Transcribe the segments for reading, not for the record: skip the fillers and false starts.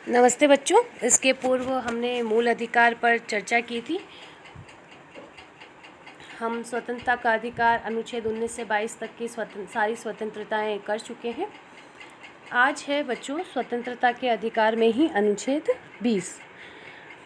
नमस्ते बच्चों। इसके पूर्व हमने मूल अधिकार पर चर्चा की थी। हम स्वतंत्रता का अधिकार अनुच्छेद 19 से 22 तक की सारी स्वतंत्रताएं कर चुके हैं। आज है बच्चों स्वतंत्रता के अधिकार में ही अनुच्छेद 20।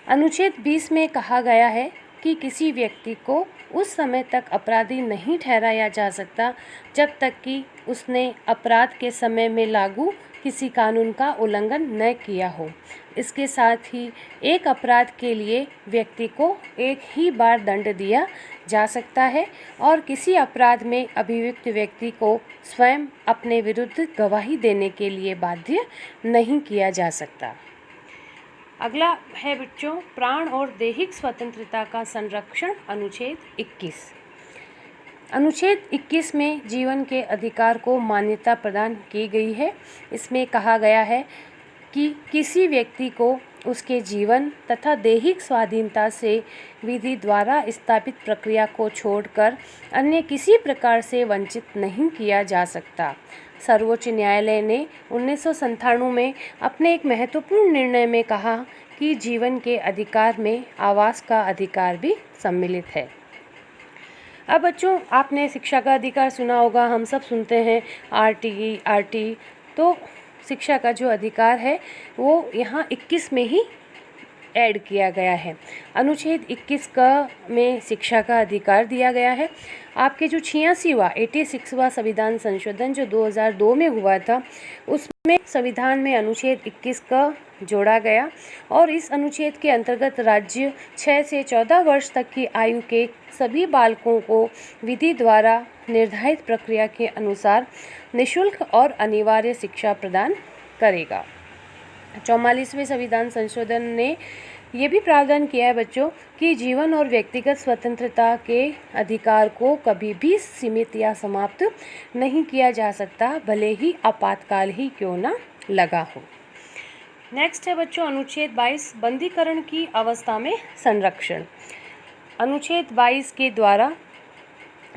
अनुच्छेद 20 में कहा गया है कि किसी व्यक्ति को उस समय तक अपराधी नहीं ठहराया जा सकता जब तक कि उसने अपराध के समय में लागू किसी कानून का उल्लंघन न किया हो। इसके साथ ही एक अपराध के लिए व्यक्ति को एक ही बार दंड दिया जा सकता है और किसी अपराध में अभियुक्त व्यक्ति को स्वयं अपने विरुद्ध गवाही देने के लिए बाध्य नहीं किया जा सकता। अगला है बच्चों प्राण और दैहिक स्वतंत्रता का संरक्षण अनुच्छेद 21। अनुच्छेद 21 में जीवन के अधिकार को मान्यता प्रदान की गई है। इसमें कहा गया है कि किसी व्यक्ति को उसके जीवन तथा दैहिक स्वाधीनता से विधि द्वारा स्थापित प्रक्रिया को छोड़कर अन्य किसी प्रकार से वंचित नहीं किया जा सकता। सर्वोच्च न्यायालय ने 1997 में अपने एक महत्वपूर्ण निर्णय में कहा कि जीवन के अधिकार में आवास का अधिकार भी सम्मिलित है। अब बच्चों आपने शिक्षा का अधिकार सुना होगा, हम सब सुनते हैं आरटी। तो शिक्षा का जो अधिकार है वो यहाँ 21 में ही ऐड किया गया है। अनुच्छेद 21 का में शिक्षा का अधिकार दिया गया है। आपके जो 86वां संविधान संशोधन जो 2002 में हुआ था उसमें संविधान में अनुच्छेद 21 का जोड़ा गया और इस अनुच्छेद के अंतर्गत राज्य 6 से 14 वर्ष तक की आयु के सभी बालकों को विधि द्वारा निर्धारित प्रक्रिया के अनुसार निःशुल्क और अनिवार्य शिक्षा प्रदान करेगा। 44वें संविधान संशोधन ने ये भी प्रावधान किया है बच्चों कि जीवन और व्यक्तिगत स्वतंत्रता के अधिकार को कभी भी सीमित या समाप्त नहीं किया जा सकता, भले ही आपातकाल ही क्यों ना लगा हो। नेक्स्ट है बच्चों अनुच्छेद 22 बंदीकरण की अवस्था में संरक्षण। अनुच्छेद 22 के द्वारा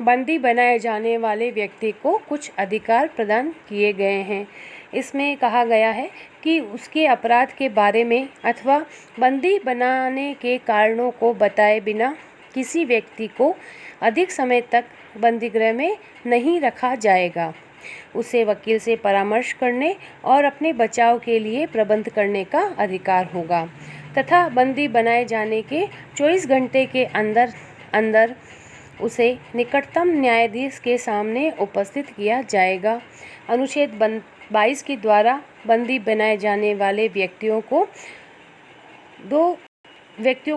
बंदी बनाए जाने वाले व्यक्ति को कुछ अधिकार प्रदान किए गए हैं। इसमें कहा गया है कि उसके अपराध के बारे में अथवा बंदी बनाने के कारणों को बताए बिना किसी व्यक्ति को अधिक समय तक बंदीगृह में नहीं रखा जाएगा। उसे वकील से परामर्श करने और अपने बचाव के लिए प्रबंध करने का अधिकार होगा तथा बंदी बनाए जाने के 24 घंटे के अंदर उसे निकटतम न्यायाधीश के सामने उपस्थित किया जाएगा। अनुच्छेद 22 के द्वारा बंदी बनाए जाने वाले व्यक्तियों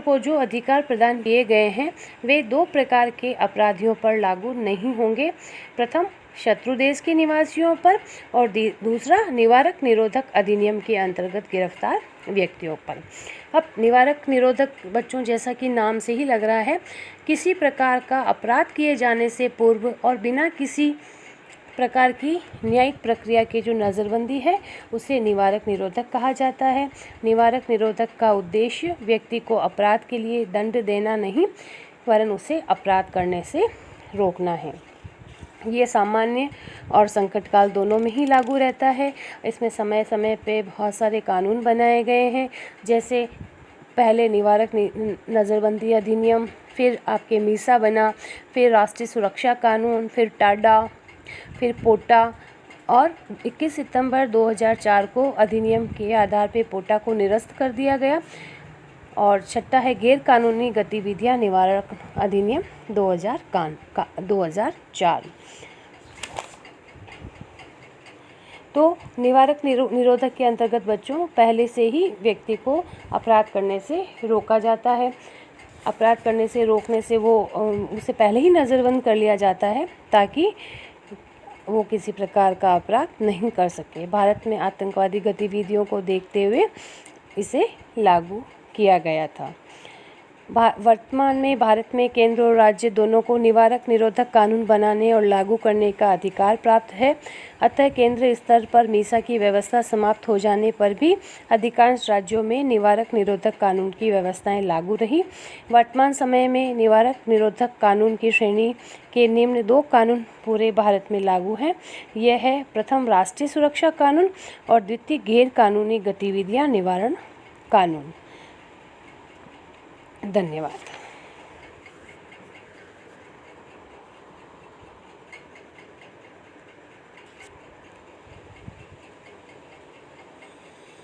को जो अधिकार प्रदान किए गए हैं वे 2 प्रकार के अपराधियों पर लागू नहीं होंगे। प्रथम शत्रु देश के निवासियों पर और दूसरा निवारक निरोधक अधिनियम के अंतर्गत गिरफ्तार व्यक्तियों पर। अब निवारक निरोधक बच्चों जैसा कि नाम से ही लग रहा है, किसी प्रकार का अपराध किए जाने से पूर्व और बिना किसी प्रकार की न्यायिक प्रक्रिया की जो नज़रबंदी है उसे निवारक निरोधक कहा जाता है। निवारक निरोधक का उद्देश्य व्यक्ति को अपराध के लिए दंड देना नहीं वरन उसे अपराध करने से रोकना है। ये सामान्य और संकटकाल दोनों में ही लागू रहता है। इसमें समय समय पे बहुत सारे कानून बनाए गए हैं, जैसे पहले निवारक नज़रबंदी अधिनियम, फिर आपके मीसा बना, फिर राष्ट्रीय सुरक्षा कानून, फिर टाडा, फिर पोटा और 21 सितंबर 2004 को अधिनियम के आधार पे पोटा को निरस्त कर दिया गया। और छठा है गैर कानूनी गतिविधियां निवारक अधिनियम 2004। तो निवारक निरोधक के अंतर्गत बच्चों पहले से ही व्यक्ति को अपराध करने से रोका जाता है। अपराध करने से रोकने से उसे पहले ही नज़रबंद कर लिया जाता है ताकि वो किसी प्रकार का अपराध नहीं कर सके। भारत में आतंकवादी गतिविधियों को देखते हुए इसे लागू किया गया था। वर्तमान में भारत में केंद्र और राज्य दोनों को निवारक निरोधक कानून बनाने और लागू करने का अधिकार प्राप्त है। अतः केंद्र स्तर पर मीसा की व्यवस्था समाप्त हो जाने पर भी अधिकांश राज्यों में निवारक निरोधक कानून की व्यवस्थाएं लागू रही। वर्तमान समय में निवारक निरोधक कानून की श्रेणी के निम्न 2 कानून पूरे भारत में लागू हैं। यह है प्रथम राष्ट्रीय सुरक्षा कानून और द्वितीय गैर कानूनी गतिविधियां निवारण कानून। धन्यवाद।